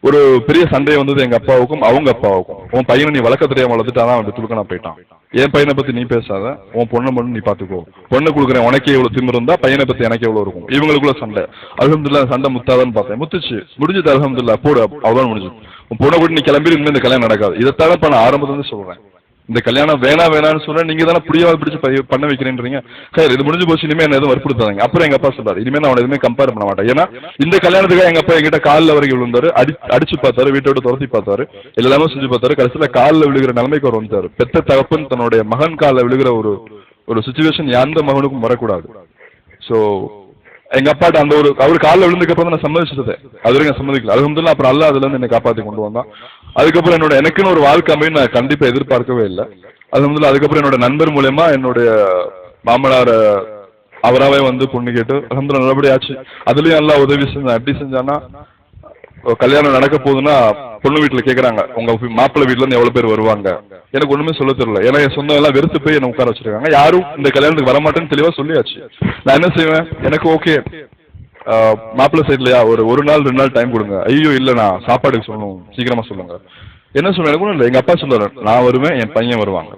ஒரு பெரிய சண்டை வந்தது எங்க அப்பாவுக்கும் அவங்க அப்பாவுக்கும். உன் பையனை நீ வளர்க்க தெரியாம வளர்த்துட்டாதான் அவன் துலுக்கனா போயிட்டான். என் பையனை பத்தி நீ பேசாத, உன் பொண்ணை மட்டும் நீ பாத்துக்கோ, பொண்ணு கொடுக்குறேன், உனக்கே எவ்வளவு திமிரு இருந்தா பையனை பத்தி எனக்கு எவ்வளவு இருக்கும். இவங்களுக்குள்ள சண்டை. அல்ஹம்துலில்லாஹ் சண்டை முத்தாதான்னு பார்த்தேன், முத்துச்சு, முடிஞ்சது. அல்ஹம்துலில்லாஹ் போடு, அவ்வளவு முடிஞ்சது. உன் பொண்ணை கூட நீ கிளம்பி இனிமே இந்த கல்யாணம் நடக்காது. இதைத்தானே இப்ப நான் ஆரம்பத்துல இருந்து சொல்றேன். இந்த கல்யாணம் வேணாம்னு சொன்னா நீங்க தானே புடியாவது பிடிச்சு பண்ண வைக்கிறேன்றீங்க. சார் இது முடிஞ்சு போச்சு, இனிமே என்ன எதுவும் வற்புறுத்தாங்க. அப்புறம் எங்க அப்பா சொல்றாரு, இனிமே நான் எதுவுமே கம்பேர் பண்ண மாட்டேன். ஏன்னா இந்த கல்யாணத்துக்காக எங்க அப்பா எங்கிட்ட காலில் வரைக்கும் விழுந்தாரு, அடிச்சு பார்த்தாரு, வீட்டோட துரத்தி பார்த்தாரு, எல்லாமே செஞ்சு பார்த்தாரு. கடைசியில காலில் விழுகிற நிலைமைக்கு அவர் வந்தாரு. பெத்த தகப்பன் தன்னுடைய மகன் காலில் விழுகிற ஒரு சிச்சுவேஷன் எந்த மகனுக்கும் வரக்கூடாது. ஸோ எங்க அப்பாட்ட அந்த ஒரு அவர் காலில் விழுந்துக்கு அப்புறம் தான் நான் சம்மதிச்சது. அது வரைக்கும் சம்மதிக்கல. அல்ஹம்துலில்லாஹ் அப்புறம் அல்லாஹ் அதுல இருந்து என்னை காப்பாற்றி கொண்டு வந்தான். அதுக்கப்புறம் எனக்குன்னு ஒரு வாழ்க்கை அமையும் நான் கண்டிப்பா எதிர்பார்க்கவே இல்லை. அல்ஹம்துலில்லாஹ் அதுக்கப்புறம் என்னோட நண்பர் மூலமா என்னுடைய மாமனார் அவராவே வந்து பொண்ணு கேட்டு அல்ஹம்துலில்லாஹ் நல்லபடியாச்சு. அதுலயும் எல்லாம் உதவி செஞ்சான். எப்படி செஞ்சான்னா, கல்யாணம் நடக்க போகுதுன்னா பொண்ணு வீட்டுல கேக்குறாங்க, உங்க மாப்பிள்ளை வீட்டுல இருந்து எவ்வளவு பேர் வருவாங்க. எனக்கு ஒண்ணுமே சொல்ல தெரியல. ஏன்னா என் சொந்தம் எல்லாம் வெறுத்து போய் என்ன உட்கார வச்சிருக்காங்க. யாரும் இந்த கல்யாணத்துக்கு வரமாட்டேன்னு தெளிவா சொல்லியாச்சு. நான் என்ன செய்வேன், எனக்கு ஓகே மாப்பிள்ளை சைட்லயா ஒரு நாள் 2 நாள் டைம் கொடுங்க. ஐயோ இல்ல, நான் சாப்பாடுக்கு சொல்லணும், சீக்கிரமா சொல்லுங்க. என்ன சொல்ல எனக்கு ஒன்றும் இல்லை. எங்க அப்பா சொல்றாரு, நான் வருவேன், என் பையன் வருவாங்க,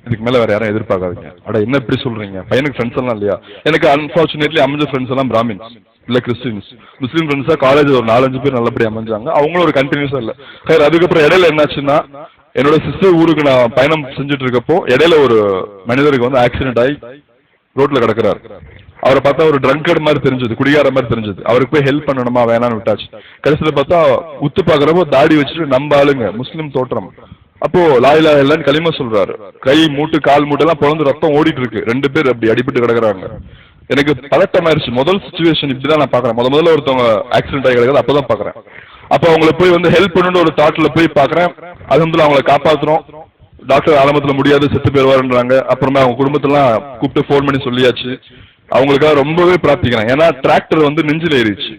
இதுக்கு மேல வேற யாரும் எதிர்பார்க்காதீங்க. அட என்ன இப்படி சொல்றீங்க, பையனுக்கு ஃப்ரெண்ட்ஸ் எல்லாம் இல்லையா? எனக்கு அன்பார்ச்சுனேட்லி அமைஞ்ச ஃப்ரெண்ட்ஸ் எல்லாம் பிராமின்ஸ் இல்ல கிறிஸ்டின்ஸ். முஸ்லீம் ஃப்ரெண்ட்ஸா காலேஜ் ஒரு 4-5 பேர் நல்லபடி அமைஞ்சாங்க. அவங்களும் ஒரு கண்டினியூஸா இல்ல. அதுக்கப்புறம் இடையில என்னாச்சுன்னா, என்னோட சிஸ்டர் ஊருக்கு நான் பயணம் செஞ்சுட்டு இருக்கப்போ இடையில ஒரு மனிதருக்கு வந்து ஆக்சிடென்ட் ஆகி ரோட்ல கிடக்குறாரு. அவரை பார்த்தா ஒரு ட்ரங்கர்ட் மாதிரி தெரிஞ்சது, குடிகார மாதிரி தெரிஞ்சது. அவருக்கு போய் ஹெல்ப் பண்ணணுமா வேணான்னு விட்டாச்சு. கடைசியில பார்த்தா உத்து பாக்குறப்போ தாடி வச்சுட்டு நம்ம ஆளுங்க முஸ்லீம் தோற்றம். அப்போ லா இலாஹ இல்லல்லாஹ்னு கலிமா சொல்றாரு. கை மூட்டு கால் மூட்டெல்லாம் பிறந்து ரத்தம் ஓடிட்டு இருக்கு. 2 பேர் அப்படி அடிபட்டு கிடக்குறாங்க. எனக்கு பதட்டமாயிருச்சு. முதல் சிச்சுவேஷன் இப்படிதான் நான் பாக்குறேன். முதல்ல ஒருத்தவங்க ஆக்சிடென்ட் ஆகி கிடக்குது, அப்பதான் பாக்குறேன். அப்ப அவங்களை போய் வந்து ஹெல்ப் பண்ணணும்னு ஒரு தாட்ல போய் பாக்குறேன். அல்ஹம்துலில்லாஹ் அவங்களை காப்பாத்துறோம். டாக்டர் ஆரம்பத்துல முடியாது, செத்து போயிருவாருன்றாங்க. அப்புறமே அவங்க குடும்பத்தெல்லாம் கூப்பிட்டு ஃபோன் பண்ணி சொல்லியாச்சு. அவங்களுக்காக ரொம்பவே பிரார்த்திக்கிறேன். ஏன்னா டிராக்டர் வந்து நெஞ்சில் ஏறிச்சு.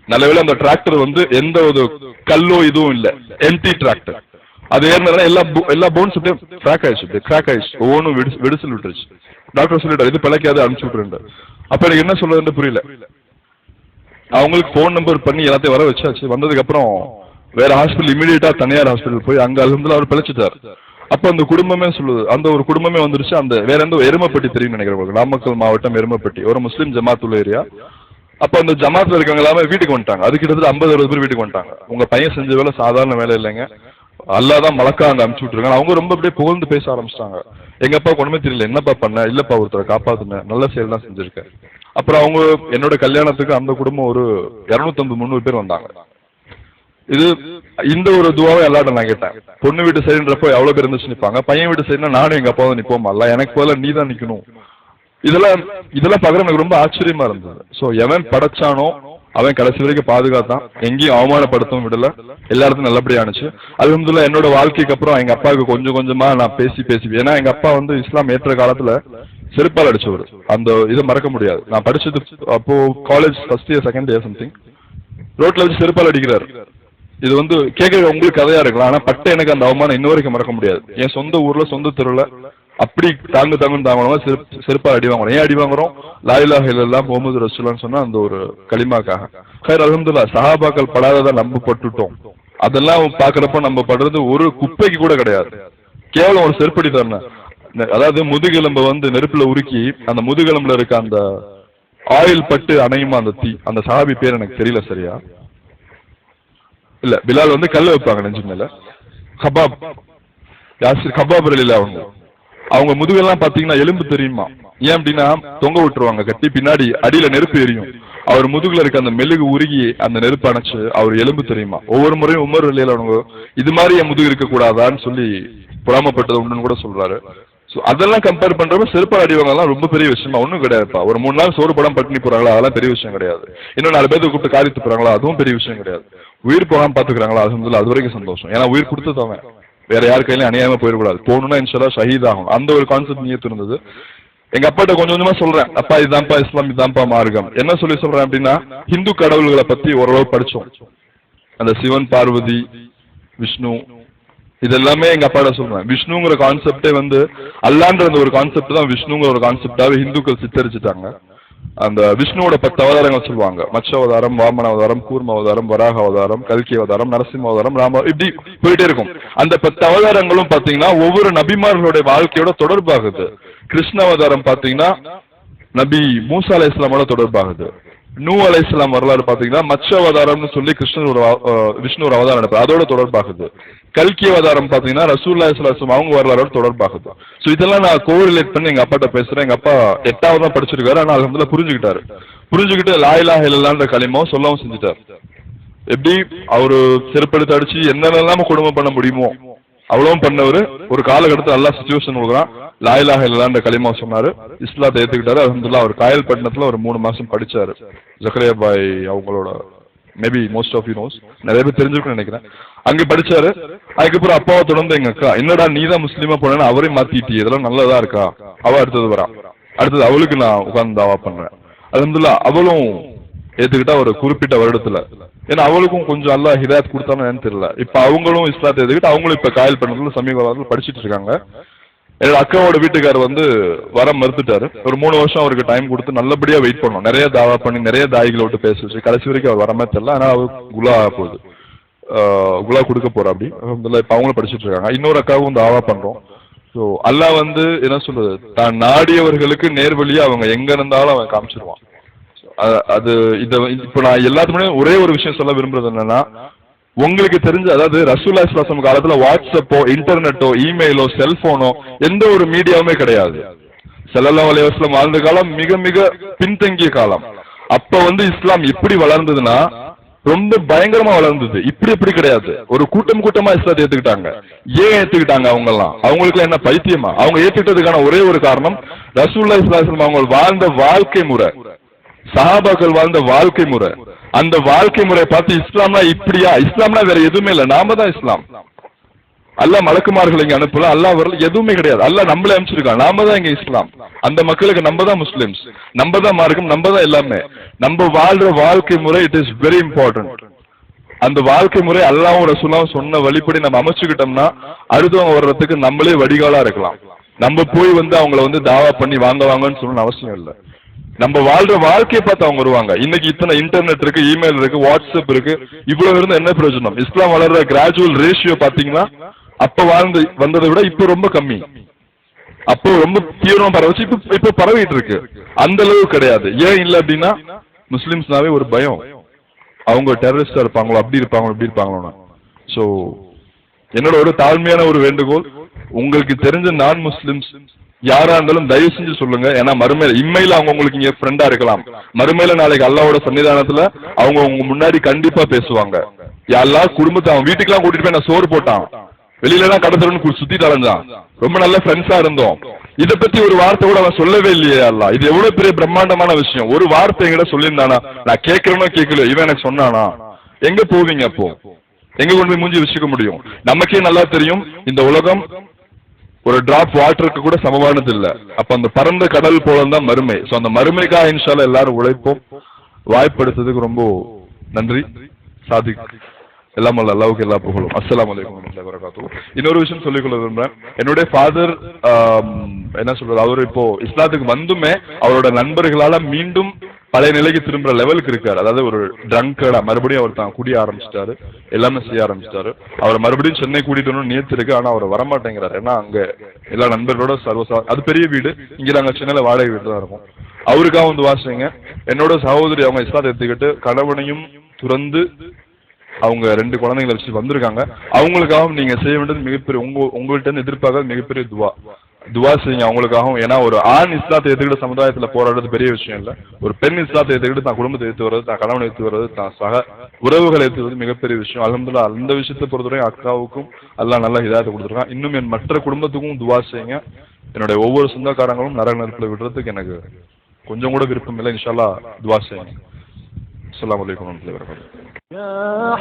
நல்லவேளை அந்த டிராக்டர் வந்து எந்த ஒரு கல்லோ இதுவும் இல்ல, எம்டி டிராக்டர். அது ஏறினா எல்லா போன்ஸ் அப்படியே கிராக் ஆயிடுச்சு. ஒவ்வொன்றும் விடுசல் விட்டுருச்சு. டாக்டர் சொல்லிட்டாரு, இது பிழைக்காது, அனுப்பிச்சு விட்டுருந்தாரு. அப்ப எனக்கு என்ன சொல்றதுன்னு புரியல. அவங்களுக்கு போன் நம்பர் பண்ணி எல்லாத்தையும் வர வச்சாச்சு. வந்ததுக்கு அப்புறம் வேற ஹாஸ்பிட்டல், இமீடியட்டா தனியார் ஹாஸ்பிட்டல் போய் அங்க அல்ஹம்துலில்லாஹ் அவர் பிழைச்சிட்டாரு. அப்ப அந்த குடும்பமே சொல்லுது, அந்த ஒரு குடும்பமே வந்துருச்சு. அந்த வேற எந்த எருமப்பட்டி தெரியும் நினைக்கிறேன், நாமக்கல் மாவட்டம் எருமப்பட்டி, ஒரு முஸ்லீம் ஜமாத் உள்ள ஏரியா. அப்ப அந்த ஜமாத்ல இருக்கவங்க எல்லாமே வீட்டுக்கு வந்துட்டாங்க. அது கிட்டத்தட்ட 50-60 பேர் வீட்டுக்கு வந்துட்டாங்க. உங்க பையன் செஞ்ச வேலை சாதாரண வேலை இல்லைங்க, அல்லா தான் மலக்கா அங்க அனுப்பிச்சு விட்டுருக்காங்க. அவங்க ரொம்ப அப்படியே புகழ்ந்து பேச ஆரம்பிச்சிட்டாங்க. எங்க அப்பா ஒண்ணுமே தெரியல, என்னப்பா பண்ண, இல்லப்பா ஒருத்தரை காப்பாத்துனேன், நல்ல செயல் தான் செஞ்சிருக்கேன். அப்புறம் அவங்க என்னோட கல்யாணத்துக்கு அந்த குடும்பம் ஒரு 250-300 பேர் வந்தாங்க. இது இந்த ஒரு துவாவை எல்லாரும் நான் கேட்டேன். பொண்ணு வீட்டு சைடுன்றப்போ எவ்வளவு பேர் இருந்துச்சு நிற்பாங்க, பையன் வீட்டு சைடுனா நானும் எங்க அப்பாவும் நிப்போமா, இல்ல எனக்கு போல நீ தான் நிக்கணும். இதெல்லாம் பார்க்கற எனக்கு ரொம்ப ஆச்சரியமா இருந்தது. சோ எவன் படைச்சானோ அவன் கடைசி வரைக்கும் பாதுகாத்தான், எங்கேயும் அவமானப்படுத்தவும் விடல, எல்லா இடத்தும் நல்லபடியா ஆனிச்சு. அல்ஹம்துலில்லாஹ். என்னோட வாழ்க்கைக்கு அப்புறம் எங்க அப்பாவுக்கு கொஞ்சம் கொஞ்சமா நான் பேசி ஏன்னா எங்க அப்பா வந்து இஸ்லாம் ஏற்ற காலத்துல செருப்பால் அடிச்சவர். அந்த இதை மறக்க முடியாது. நான் படிச்சது அப்போ college first year second year something, ரோட்ல வச்சு செருப்பால் அடிக்கிறாரு. இது வந்து கேட்க உங்களுக்கு கதையா இருக்கலாம், ஆனா பட்ட எனக்கு அந்த அவமானம் இன்ன வரைக்கும் மறக்க முடியாது. என் சொந்த ஊர்ல சொந்த தெருவுல அப்படி தாங்கணுமா செருப்பால் அடி வாங்குறோம். ஏன் அடி வாங்குறோம்? லா இலாஹ இல்லல்லாஹ் முஹம்மது ரசூலுல்லாஹ்னு சொன்னா அந்த ஒரு கலிமாக்காக. ஹைர் அல்ஹம்துலில்லாஹ். சஹாபாக்கள் படாததை நம்ம பட்டுட்டோம். அதெல்லாம் பாக்குறப்ப நம்ம படுறது ஒரு குப்பைக்கு கூட கிடையாது, கேவலம் ஒரு செருப்படி தரணும். அதாவது முதுகெலும்பை வந்து நெருப்புல உருக்கி அந்த முதுகெலும்புல இருக்க அந்த ஆயில் பட்டு அணையுமா அந்த தீ, அந்த சஹாபி பேர் எனக்கு தெரியல சரியா, இல்ல பிலால் வந்து கல்ல வைப்பாங்க நெஞ்சு மேல, கபாப் யாசிர் கபாப் ரலில அவங்க முதுகெல்லாம் பாத்தீங்கன்னா எலும்பு தெரியுமா. ஏன் அப்படின்னா தொங்க விட்டுருவாங்க கட்டி, பின்னாடி அடியில நெருப்பு எரியும், அவர் முதுகுல இருக்க அந்த மெழுகு உருகி அந்த நெருப்பு அணைச்சு அவர் எலும்பு தெரியுமா. ஒவ்வொரு முறையும் உமர் ரலில அவங்க இது மாதிரி என் முதுகு இருக்க கூடாதான்னு சொல்லி புறாமப்பட்டது உண்டுன்னு கூட சொல்றாரு. அதெல்லாம் கம்பேர் பண்றப்ப செருப்பால் அடிவாங்கலாம் ரொம்ப பெரிய விஷயமா ஒன்றும் கிடையாதுப்பா. ஒரு 3 நாள் சோறு படம் பட்டினி போறாங்களா, அதெல்லாம் பெரிய விஷயம் கிடையாது. இன்னும் 4 பேருக்கு கூப்பிட்டு காரி துப்புறாங்களா, அதுவும் பெரிய விஷயம் கிடையாது. உயிர் போகாம பாத்துக்கிறாங்களா, அது வரைக்கும் சந்தோஷம். ஏன்னா உயிர் கொடுத்தவன் வேற யார் கையிலும் அநியாயமா போயிடக்கூடாது, போகணும்னா இன்ஷால்லா ஷஹீத் ஆகும். அந்த ஒரு கான்செப்ட் நீயத்து இருந்தது. எங்க அப்பாட்ட கொஞ்சம் கொஞ்சமா சொல்றேன், அப்பா இதுதான்ப்பா இஸ்லாம், இதுதான்ப்பா மார்க்கம். என்ன சொல்லி சொல்றேன் அப்படின்னா, ஹிந்து கடவுள்களை பத்தி ஓரளவு படிச்சோம். அந்த சிவன், பார்வதி, விஷ்ணு, இதெல்லாமே எங்க அப்பாட சொல்றேன். விஷ்ணுங்கிற கான்செப்டே வந்து அல்லான்ற ஒரு கான்செப்ட் தான் விஷ்ணுங்கிற ஒரு கான்செப்டாவே ஹிந்துக்கள் சித்தரிச்சுட்டாங்க. அந்த விஷ்ணுவோட 10 அவதாரங்கள் சொல்லுவாங்க. மச்ச அவதாரம், வாமன அவதாரம், கூர்ம அவதாரம், வராக அவதாரம், கல்கி அவதாரம், நரசிம்ம அவதாரம், ராம, இப்படி போயிட்டே இருக்கும். அந்த 10 அவதாரங்களும் பாத்தீங்கன்னா ஒவ்வொரு நபிமார்களுடைய வாழ்க்கையோட தொடர்பாகுது. கிருஷ்ண அவதாரம் பாத்தீங்கன்னா நபி மூசா அலைஹிஸ்ஸலாமோட தொடர்பாகுது. நூ அலைஹிஸ்ஸலாம் வரலாறு பாத்தீங்கன்னா மச்ச அவதாரம்னு சொல்லி விஷ்ணு ஒரு அவதாரம் எடுப்பார், அதோட தொடர்பாகுது. கல்கி அவதாரம் பாத்தீங்கன்னா ரசூலுல்லாஹி ஸல்லல்லாஹு அலைஹி வஸல்லம் அவங்க வரலாறோட தொடர்பாகுது. சோ இதெல்லாம் நான் கோரிலேட் பண்ணி எங்க அப்பாட்ட பேசுறேன். எங்க அப்பா 8வது தான் படிச்சிருக்காரு, ஆனா அல்ஹம்துலில்லாஹ் புரிஞ்சுக்கிட்டு லா இலாஹ இல்லல்லாஹ்ன்ற கலிமாவை சொல்லவும் செஞ்சுட்டார். எப்படி அவரு செருப்படுத்து அடிச்சு என்னென்னலாம் கொடுமை பண்ண முடியுமோ அவ்வளவும் பண்ணவரு. ஒரு காலகட்டத்தில் எல்லா சிச்சுவேஷன் கொடுக்குறான், லா இலாஹ இல்லல்லாஹ்ன்ற கலிமா சொன்னாரு, இஸ்லாத்தை ஏத்துக்கிட்டாரு. அல்ஹம்துலில்லாஹ் அவர் காயல்பட்டினத்துல ஒரு 3 மாசம் படிச்சாரு. ஜக்கரியா பாய் அவங்களோட maybe most of you knows, நிறைய பேர் தெரிஞ்சிருக்குன்னு நினைக்கிறேன். அங்க படிச்சாரு. அதுக்கப்புறம் அப்பாவை தொடர்ந்து எங்க அக்கா, என்னடா நீ தான் முஸ்லீமா போனேன்னு அவரையும் மாத்திட்டி, இதெல்லாம் நல்லதா இருக்கா, அவ அடுத்தது வரா. அடுத்தது அவளுக்கு நான் உட்கார்ந்து தாவா பண்றேன். அல்ஹம்துலில்லாஹ் அவளும் ஏத்துக்கிட்டா ஒரு குறிப்பிட்ட வருடத்துல. ஏன்னா அவளுக்கும் கொஞ்சம் அல்லாஹ் ஹிதாயத் கொடுத்தானு தெரியல. இப்ப அவங்களும் இஸ்லாத்தை ஏத்துக்கிட்டு அவங்களும் இப்ப காயல் பண்ணதுல சமீப காலத்துல படிச்சுட்டு இருக்காங்க. என்னோட அக்காவோட வீட்டுக்காரர் வந்து வர மறுத்துட்டாரு. ஒரு 3 வருஷம் அவருக்கு டைம் கொடுத்து நல்லபடியா வெயிட் பண்ணோம். நிறைய தாவா பண்ணி நிறைய தாய்களை விட்டு பேச வச்சு கடைசி வரைக்கும் அவர் வரமே தெரியல. ஆனா அவர் குலா போகுது, குலா கொடுக்க போறா. அப்படி இப்ப அவங்களும் படிச்சுட்டு இருக்காங்க. இன்னொரு அக்காவும் தாவா பண்றோம். ஸோ அல்லாஹ் வந்து என்ன சொல்றது, தான் நாடியவர்களுக்கு நேர்வழியா அவங்க எங்க இருந்தாலும் அவன் காமிச்சிருவான். அது இப்ப நான் எல்லாத்துக்குமே ஒரே ஒரு விஷயம் சொல்ல விரும்புறது என்னன்னா, உங்களுக்கு தெரிஞ்ச, அதாவது ரசூலுல்லாஹி ஸல்லல்லாஹு அலைஹி வஸல்லம் காலத்துல வாட்ஸ்அப்போ, இன்டர்நெட்டோ, இமெயிலோ, செல்போனோ எந்த ஒரு மீடியாவுமே கிடையாது. ஸல்லல்லாஹு அலைஹி வஸல்லம் வாழ்ந்த காலம் மிக மிக பின்தங்கிய காலம். அப்ப வந்து இஸ்லாம் எப்படி வளர்ந்ததுன்னா ரொம்ப பயங்கரமா வளர்ந்தது. இப்படி கிடையாது. ஒரு கூட்டமா இஸ்லாத்தை ஏத்துக்கிட்டாங்க. ஏன் ஏத்துக்கிட்டாங்க? அவங்களுக்கு என்ன பைத்தியமா? அவங்க ஏத்துக்கிட்டதுக்கான ஒரே ஒரு காரணம் ரசூலுல்லாஹி ஸல்லல்லாஹு அலைஹி வஸல்லம் அவங்க வாழ்ந்த வாழ்க்கை முறை, சஹாபாக்கள் வாழ்ந்த வாழ்க்கை முறை. அந்த வாழ்க்கை முறை பார்த்து இஸ்லாம்னா இப்படியா, இஸ்லாம்னா வேற எதுவுமே இல்லை, நாம தான் இஸ்லாம். அல்லாஹ் மலக்குமார்கள் இங்க அனுப்பல, அல்லாஹ் வரல, எதுவுமே கிடையாது. அல்லாஹ் நம்மளே அனுப்பிச்சிருக்கான், நாம தான் இங்க இஸ்லாம். அந்த மக்களுக்கு நம்ம தான் முஸ்லிம்ஸ், நம்ம தான் மார்க்கம், நம்ம தான் எல்லாமே. நம்ம வாழ்ற வாழ்க்கை முறை இட் இஸ் வெரி இம்பார்ட்டன்ட். அந்த வாழ்க்கை முறை அல்லாஹ்வும் ரசூலுல்லாஹ்வும் சொன்ன வழிபடி நம்ம அமைச்சுக்கிட்டோம்னா அடுத்தவங்க வர்றதுக்கு நம்மளே வடிகாலா இருக்கலாம். நம்ம போய் வந்து அவங்கள வந்து தாவா பண்ணி வாங்கன்னு சொல்லணும்னு அவசியம் இல்லை. நம்ம வாழ்ற வாழ்க்கையை பார்த்து அவங்க வருவாங்க. இன்னைக்கு இத்தனை இன்டர்நெட் இருக்கு, இமெயில் இருக்கு, வாட்ஸ்அப் இருக்கு, இவ்வளவு இருந்து என்ன பிரயோஜனம்? இஸ்லாம் வளர்ற கிராஜுவல் ரேஷியோ பாத்தீங்கன்னா அப்ப வந்ததை விட இப்ப ரொம்ப கம்மி. அப்போ ரொம்ப தீவிரமா பரவச்சு, இப்ப பரவிட்டு இருக்கு. அந்த அளவு கிடையாது. ஏன் இல்லை அப்படின்னா முஸ்லிம்ஸ்னாவே ஒரு பயம், அவங்க டெரரிஸ்டா இருப்பாங்களோ, அப்படி இருப்பாங்களோ, இப்படி இருப்பாங்களோ. ஸோ என்னோட ஒரு தாழ்மையான ஒரு வேண்டுகோள், உங்களுக்கு தெரிஞ்ச நான் முஸ்லிம்ஸ் யாரா இருந்தாலும் தயவு செஞ்சு சொல்லுங்க. ஏன்னா மறுமையில இம்மையில அவங்க உங்களுக்கு இங்க ஃப்ரெண்டா இருக்கலாம், மறுமையில நாளைக்கு அல்லாவோட சன்னிதானத்துல அவங்க உங்க முன்னாடி கண்டிப்பா பேசுவாங்க. யாரெல்லாம் குடும்பத்தை அவன் வீட்டுக்கெல்லாம் கூட்டிட்டு போய் நான் சோறு போட்டான், வெளியில எல்லாம் கடத்தலன்னு சுத்திட்டு அலைஞ்சான், ரொம்ப நல்ல ஃப்ரெண்ட்ஸா இருந்தோம், இத பத்தி ஒரு வார்த்தை கூட அவன் சொல்லவே இல்லையே அல்லா. இது எவ்வளவு பெரிய பிரம்மாண்டமான விஷயம். ஒரு வார்த்தை எங்கிட்ட சொல்லியிருந்தானா, நான் கேட்கறேனோ கேட்கல, இவன் எனக்கு சொன்னானா, எங்க போவீங்க? அப்போ எங்க கொண்டு போய் மூஞ்சி வச்சுக்க முடியும்? நமக்கே நல்லா தெரியும் இந்த உலகம் ஒரு டிராப் வாட்டருக்கு கூட சமமானது இல்ல. அப்ப அந்த பரந்த கடல் போலதான் மறுமை. சோ அந்த மறுமைக்காக இன்ஷா அல்லாஹ் எல்லாரும் உழைப்போம். வாய்ப்படுத்ததுக்கு ரொம்ப நன்றி. சாதிக் எல்லாம் அல்ல அல்லாவுக்கு எல்லா புகழும். அஸ்ஸலாமு அலைக்கும் வரஹ்மத்துல்லாஹி வபரகாத்துஹு. இன்னொரு விஷயம் சொல்லிக்கொள்ள விரும்புறேன். என்னுடைய ஃபாதர் என்ன சொல்றது, அவர் இப்போ இஸ்லாத்துக்கு வந்துமே அவரோட நண்பர்களால மீண்டும் பழைய நிலைக்கு திரும்புற லெவலுக்கு இருக்காரு. அதாவது ஒரு ட்ரங்கடா மறுபடியும் அவர் தான் குடிய ஆரம்பிச்சிட்டாரு, எல்லாமே செய்ய ஆரம்பிச்சிட்டாரு. அவர் மறுபடியும் சென்னை கூட்டிட்டு வரணும்னு நியத்து இருக்கு, ஆனா அவர் வரமாட்டேங்கிறாரு. ஏன்னா அங்க எல்லா நண்பர்களோட அது பெரிய வீடு, இங்க நாங்க சென்னையில வாடகை வீடு தான் இருக்கும். அவருக்காக வந்து வாசிங்க. என்னோட சகோதரி அவங்க இஸ்லாத்தை எடுத்துக்கிட்டு கணவனையும் துறந்து அவங்க 2 குழந்தைங்களை வச்சு வந்திருக்காங்க. அவங்களுக்காகவும் நீங்க செய்ய வேண்டியது மிகப்பெரிய உங்கள்கிட்ட இருந்து எதிர்பார்க்காத மிகப்பெரிய துவா செய்யுங்க அவங்களுக்காகவும். ஏன்னா ஒரு ஆண் இஸ்லாத்தை எடுத்துக்கிட்டு சமுதாயத்துல போராடுறது பெரிய விஷயம் இல்ல. ஒரு பெண் இஸ்லாத்தை எடுத்துக்கிட்டு தான் குடும்பத்தை எடுத்து வர்றது, தான் கணவனை எடுத்து வர்றது, தான் சக உறவுகளை எடுத்து வருவது மிகப்பெரிய விஷயம். அல்ஹம்துலில்லாஹ் அந்த விஷயத்தை பொறுத்தவரை அக்காவுக்கும் அல்லாஹ் நல்ல ஹிதாயத்தை கொடுத்துருக்கான். இன்னும் என் மற்ற குடும்பத்துக்கும் துவா செய்யுங்க. என்னுடைய ஒவ்வொரு சொந்தக்காரங்களும் நரக நெருப்புல விடுறதுக்கு எனக்கு கொஞ்சம் கூட விருப்பம் இல்லை. இன்ஷா அல்லாஹ் துவா செய்யுங்க. அஸ்ஸலாமு அலைக்கும் வரஹ்மத்துல்லாஹி வபரகாத்துஹு. يا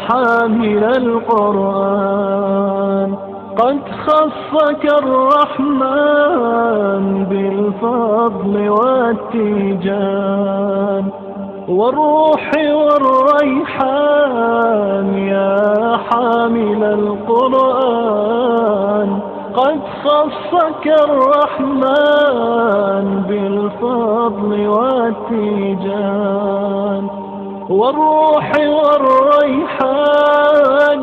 حامل القرآن قد خصك الرحمن بالفضل والتيجان والروح والريحان. يا حامل القرآن قد خصك الرحمن بالفضل والتيجان والروح والريحان.